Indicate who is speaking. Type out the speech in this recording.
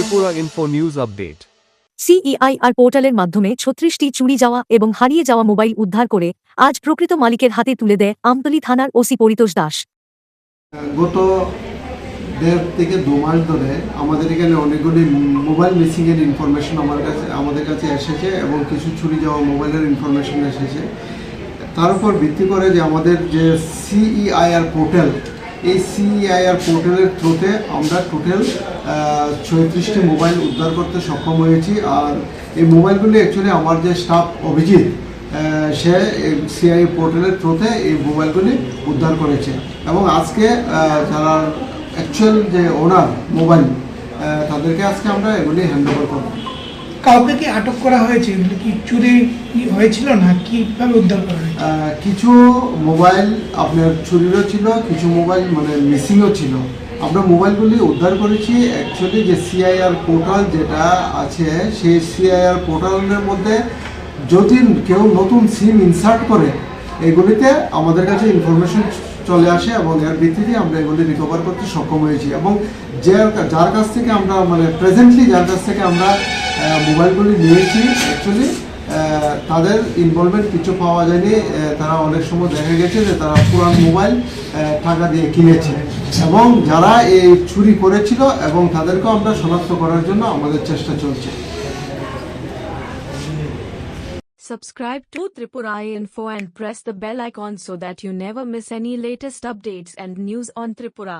Speaker 1: Tripura Info News Update.
Speaker 2: CEIR পোর্টালের মাধ্যমে ৩৬টি চুরি যাওয়া এবং হারিয়ে যাওয়া মোবাইল উদ্ধার করে আজ প্রকৃত মালিকের হাতে তুলে দেয় আমতলী থানার ওসি পরিতোষ দাস।
Speaker 3: গত ১.৫ থেকে ২ মাস ধরে আমাদের এখানে অনেকগুলি মোবাইল মিসিংয়ের ইনফরমেশন আমাদের কাছে এসেছে এবং কিছু চুরি যাওয়া মোবাইলের ইনফরমেশন এসেছে। তার উপর ভিত্তি করে যে আমাদের যে সিইআইআর পোর্টাল, এই সিইআইআর পোর্টালের থ্রুতে আমরা টোটাল ৩৬টি মোবাইল উদ্ধার করতে সক্ষম হয়েছি। আর এই মোবাইলগুলি অ্যাকচুয়ালি আমার যে স্টাফ অভিজিৎ, সে সিআই পোর্টালের থ্রুতে এই মোবাইলগুলি উদ্ধার করেছে এবং আজকে যারা অ্যাকচুয়াল যে ওনার মোবাইল, তাদেরকে আজকে আমরা এগুলি হ্যান্ড ওভার করব।
Speaker 4: কাউকে কি আটক করা হয়েছে? কি চুরি হয়েছিল না কিভাবে উদ্ধার করা হয়েছে?
Speaker 3: কিছু মোবাইল আপনার চুরিরও ছিল, কিছু মোবাইল মানে মিসিংও ছিল। আমরা মোবাইলগুলি উদ্ধার করেছি। অ্যাকচুয়ালি যে সিআইআর পোর্টাল যেটা আছে, সেই সিআইআর পোর্টালের মধ্যে যদি কেউ নতুন সিম ইনসার্ট করে, এগুলিতে আমাদের কাছে ইনফরমেশন চলে আসে এবং এর ভিত্তিতে আমরা এগুলি রিকভার করতে সক্ষম হয়েছি। এবং যার কাছ থেকে আমরা মানে প্রেজেন্টলি যার কাছ থেকে আমরা মোবাইলগুলি নিয়েছি, অ্যাকচুয়ালি তাদের ইনভলভমেন্ট কিছু পাওয়া যায়নি। তারা অনেক সময় দেখা গেছে যে তারা পুরান মোবাইল টাকা দিয়ে কিনেছে এবং যারা এই চুরি করেছিল এবং তাদেরকেও আমরা শনাক্ত করার জন্য আমাদের চেষ্টা চলছে।
Speaker 5: Subscribe to Tripura Info and press the bell icon so that you never miss any latest updates and news on Tripura.